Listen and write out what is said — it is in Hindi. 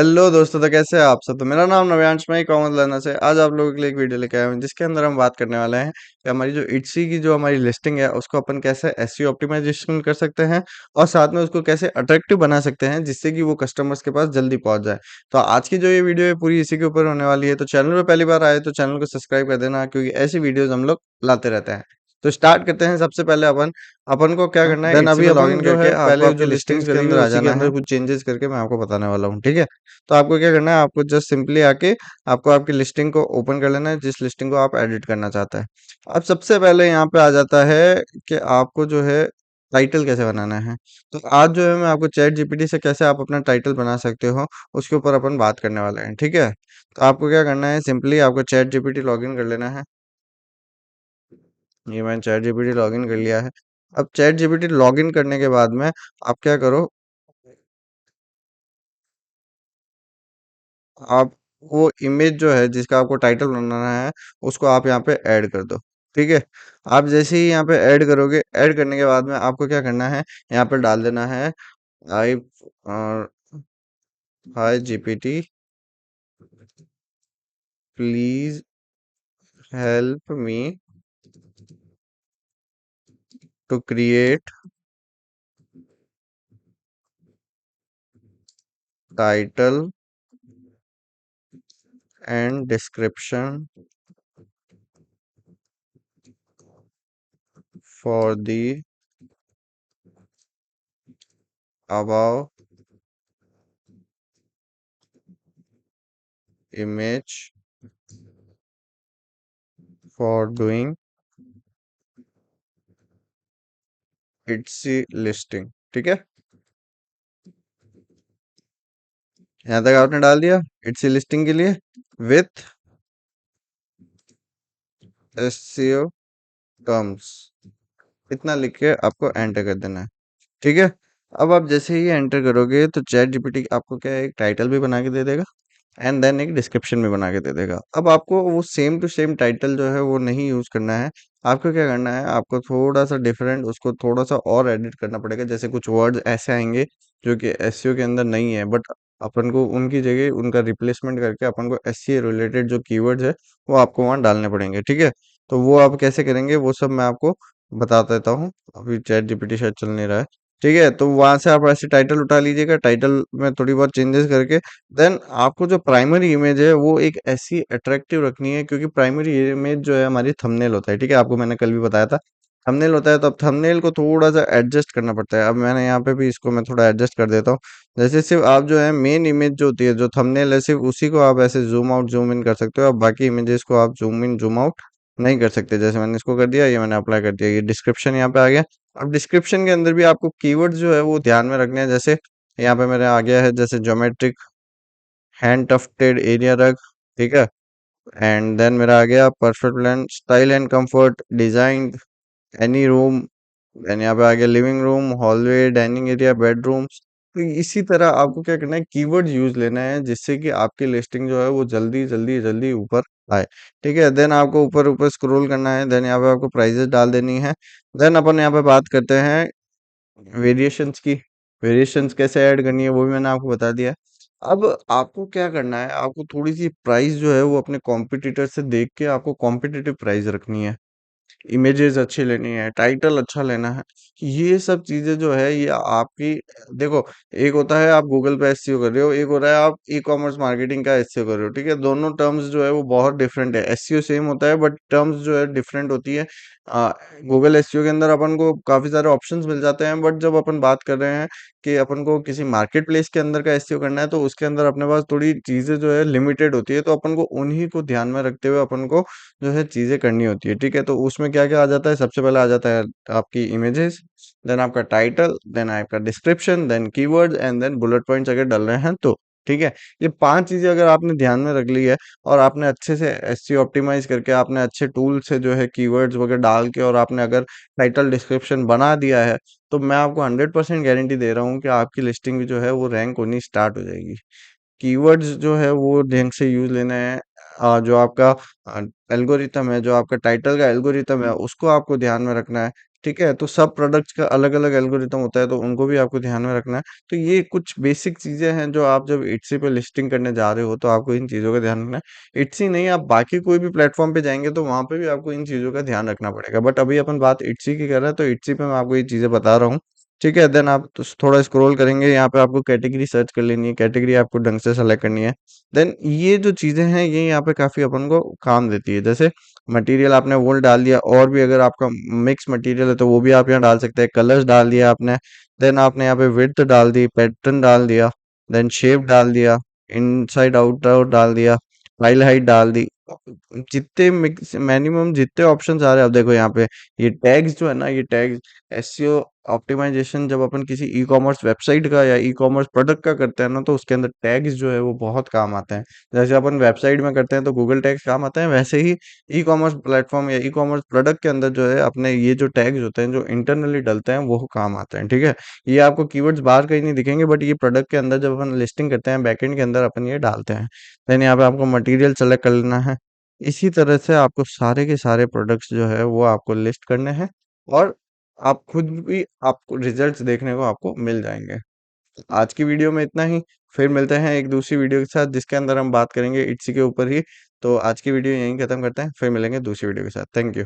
हेलो दोस्तों, तो कैसे हैं आप सब। तो मेरा नाम नव्यांश, मैं कॉमर्स लर्नर से आज आप लोगों के लिए एक वीडियो लेके आया हूँ जिसके अंदर हम बात करने वाले हैं कि हमारी जो इट्सी की जो हमारी लिस्टिंग है उसको अपन कैसे एसईओ ऑप्टिमाइजेशन कर सकते हैं और साथ में उसको कैसे अट्रैक्टिव बना सकते हैं जिससे कि वो कस्टमर्स के पास जल्दी पहुंच जाए। तो आज की जो ये वीडियो है पूरी इसी के ऊपर होने वाली है। तो चैनल पर पहली बार आए तो चैनल को सब्सक्राइब कर देना, क्योंकि ऐसी वीडियोज हम लोग लाते रहते हैं। तो स्टार्ट करते हैं। सबसे पहले अपन अपन को क्या करना है, देन इट्सी अभी में अपन लॉगिन जो करके है आपको पहले आपकी जो लिस्टिंग्स लिस्टिंग्स के करी हुई अंदर है आ उसी के जाना है। अंदर कुछ चेंजेस करके मैं आपको बताने वाला हूँ, ठीक है। तो आपको क्या करना है, आपको जस्ट सिंपली आके आपको आपकी लिस्टिंग को ओपन कर लेना है, जिस लिस्टिंग को आप एडिट करना चाहते हैं। अब सबसे पहले यहाँ पे आ जाता है कि आपको जो है टाइटल कैसे बनाना है। तो आज जो है मैं आपको चैट जीपीटी से कैसे आप अपना टाइटल बना सकते हो उसके ऊपर अपन बात करने वाले हैं, ठीक है। तो आपको क्या करना है, सिंपली आपको चैट जीपीटी लॉगिन कर लेना है। ये मैंने चैट जीपीटी लॉगिन कर लिया है। अब चैट जीपीटी लॉगिन करने के बाद में आप क्या करो, आप वो इमेज जो है जिसका आपको टाइटल बनाना है उसको आप यहाँ पे ऐड कर दो, ठीक है। आप जैसे ही यहाँ पे ऐड करोगे, ऐड करने के बाद में आपको क्या करना है, यहाँ पे डाल देना है I hi GPT please help me to create title and description for the above image for doing itsy listing, ठीक है। यहाँ तक आपने डाल दिया इट्सी लिस्टिंग के लिए विथ एससीओ टर्म्स, इतना लिख के आपको एंटर कर देना है, ठीक है। अब आप जैसे ही एंटर करोगे तो चैट जीपीटी आपको क्या है, एक टाइटल भी बना के दे देगा एंड देन एक डिस्क्रिप्शन भी बना के दे देगा। अब आपको वो सेम टू सेम टाइटल जो है वो नहीं यूज करना है। आपको क्या करना है, आपको थोड़ा सा डिफरेंट उसको थोड़ा सा और एडिट करना पड़ेगा। जैसे कुछ वर्ड्स ऐसे आएंगे जो कि एसईओ के अंदर नहीं है, बट अपन को उनकी जगह उनका रिप्लेसमेंट करके अपन को एसईओ रिलेटेड जो कीवर्ड्स है वो आपको वहाँ डालने पड़ेंगे, ठीक है। तो वो आप कैसे करेंगे वो सब मैं आपको बता देता हूँ। अभी चैट जीपीटी शायद चल नहीं रहा है, ठीक है। तो वहां से आप ऐसे टाइटल उठा लीजिएगा, टाइटल में थोड़ी बहुत चेंजेस करके देन आपको जो प्राइमरी इमेज है वो एक ऐसी अट्रैक्टिव रखनी है, क्योंकि प्राइमरी इमेज जो है हमारी थंबनेल होता है, ठीक है। आपको मैंने कल भी बताया था थंबनेल होता है। तो अब थंबनेल को थोड़ा सा एडजस्ट करना पड़ता है। अब मैंने यहाँ पे भी इसको मैं थोड़ा एडजस्ट कर देता हूँ। जैसे सिर्फ आप जो है मेन इमेज जो होती है जो थंबनेल है सिर्फ उसी को आप ऐसे जूम आउट जूम इन कर सकते हो। अब बाकी इमेजेस को आप जूम इन जूम आउट नहीं कर सकते। जैसे मैंने इसको कर दिया, ये मैंने अप्लाई कर दिया, ये डिस्क्रिप्शन यहाँ पे आ गया। अब डिस्क्रिप्शन के अंदर भी आपको कीवर्ड्स जो है वो ध्यान में रखने हैं। जैसे यहाँ पे मेरे आ गया है जैसे ज्योमेट्रिक हैंड टफ्टेड एरिया रग, ठीक है। एंड देन मेरा आ गया perfect plan style and comfort design any room. Then यहाँ पे आ गया living room hallway dining area bedrooms. तो इसी तरह आपको क्या करना है, कीवर्ड यूज लेना है जिससे कि आपकी लिस्टिंग जो है वो जल्दी जल्दी जल्दी ऊपर आए, ठीक है। देन आपको ऊपर ऊपर स्क्रॉल करना है, देन यहाँ पे आपको प्राइजेस डाल देनी है। देन अपन यहाँ पे बात करते हैं वेरिएशंस की। वेरिएशंस कैसे ऐड करनी है वो भी मैंने आपको बता दिया। अब आपको क्या करना है, आपको थोड़ी सी प्राइस जो है वो अपने कॉम्पिटिटर से देख के आपको कॉम्पिटिटिव प्राइस रखनी है। इमेजेस अच्छी लेनी है, टाइटल अच्छा लेना है। ये सब चीजें जो है ये आपकी, देखो, एक होता है आप गूगल पे एसईओ कर रहे हो, एक होता है आप ई कॉमर्स मार्केटिंग का एसईओ कर रहे हो, ठीक है। दोनों टर्म्स जो है वो बहुत डिफरेंट है। एसईओ सेम होता है बट टर्म्स जो है डिफरेंट होती है। गूगल एसईओ के अंदर अपन को काफी सारे ऑप्शंस मिल जाते हैं, बट जब अपन बात कर रहे हैं कि अपन को किसी मार्केट प्लेस के अंदर का एसईओ करना है तो उसके अंदर अपने पास थोड़ी चीजें जो है लिमिटेड होती है। तो अपन को उन्हीं को ध्यान में रखते हुए अपन को जो है चीजें करनी होती है, ठीक है। तो उसमें क्या क्या आ जाता है, सबसे पहले आ जाता है आपकी इमेजेस, देन आपका टाइटल, देन आपका description, then keyword and then bullet points अगर डल रहे हैं तो, ठीक है। ये 5 चीजें अगर आपने ध्यान में रख ली है और आपने अच्छे से एसईओ ऑप्टिमाइज करके आपने अच्छे टूल से जो है कीवर्ड्स वगैरह डाल के और आपने अगर टाइटल डिस्क्रिप्शन बना दिया है, तो मैं आपको 100% गारंटी दे रहा हूँ कि आपकी लिस्टिंग भी जो है वो रैंक होनी स्टार्ट हो जाएगी। कीवर्ड्स जो है वो ढंग से यूज लेना है। जो आपका एल्गोरिथम है, जो आपका टाइटल का एल्गोरिथम है उसको आपको ध्यान में रखना है। ठीक है? तो सब प्रोडक्ट्स का अलग-अलग एल्गोरिदम होता है, तो उनको भी आपको ध्यान में रखना है। तो ये कुछ बेसिक चीज़ें हैं जो आप जब इट्सी पे लिस्टिंग करने जा रहे हो, तो आपको इन चीज़ों का ध्यान रखना है। इट्सी नहीं, आप बाकी कोई भी प्लेटफ़ॉर्म पे जाएँगे तो वहाँ पे भी आपको इन चीज़ों का ध्यान रखना पड़ेगा। बट अभी अपन बात इट्सी की कर रहे हैं, तो इट्सी पे मैं आपको ये चीज़ें बता रहा हूँ। ठीक है? देन आप थोड़ा स्क्रॉल करेंगे, यहाँ पे आपको कैटेगरी सर्च कर लेनी है, कैटेगरी आपको ढंग से सेलेक्ट करनी है। देन ये जो चीज़ें हैं, ये यहाँ पे काफ़ी अपन को काम देती है। जैसे मटेरियल आपने वूल डाल दिया, और भी अगर आपका मिक्स मटेरियल है तो वो भी आप यहाँ डाल सकते हैं। कलर्स डाल दिया आपने, देन आपने यहाँ पे विड्थ डाल दी, पैटर्न डाल दिया, देन शेप डाल दिया, इनसाइड आउटर डाल दिया, फाइल हाइट डाल दी। जितने मिक्स मिनिमम जितने ऑप्शंस आ रहे हैं, आप देखो यहाँ पे ये टैग्स जो है ना, ये टैग्स एसईओ ऑप्टिमाइजेशन जब अपन किसी ई कॉमर्स वेबसाइट का या ई कॉमर्स प्रोडक्ट का करते हैं ना, तो उसके अंदर टैग्स जो है वो बहुत काम आते हैं। जैसे अपन वेबसाइट में करते हैं तो गूगल टैग्स काम आते हैं, वैसे ही ई कॉमर्स प्लेटफॉर्म या ई कॉमर्स प्रोडक्ट के अंदर जो है अपने ये जो टैग्स होते हैं जो इंटरनली डलते हैं वो काम आते हैं। ठीक है? ये आपको कीवर्ड्स बाहर कहीं नहीं दिखेंगे, बट ये प्रोडक्ट के अंदर जब अपन लिस्टिंग करते हैं बैकएंड के अंदर अपन ये डालते हैं। देन यहाँ पे आपको मटेरियल सेलेक्ट कर लेना है। इसी तरह से आपको सारे के सारे प्रोडक्ट्स जो है वो आपको लिस्ट करने हैं, और आप खुद भी आपको रिजल्ट्स देखने को आपको मिल जाएंगे। आज की वीडियो में इतना ही। फिर मिलते हैं एक दूसरी वीडियो के साथ जिसके अंदर हम बात करेंगे इट्सी के ऊपर ही। तो आज की वीडियो यहीं खत्म करते हैं, फिर मिलेंगे दूसरी वीडियो के साथ। Thank you.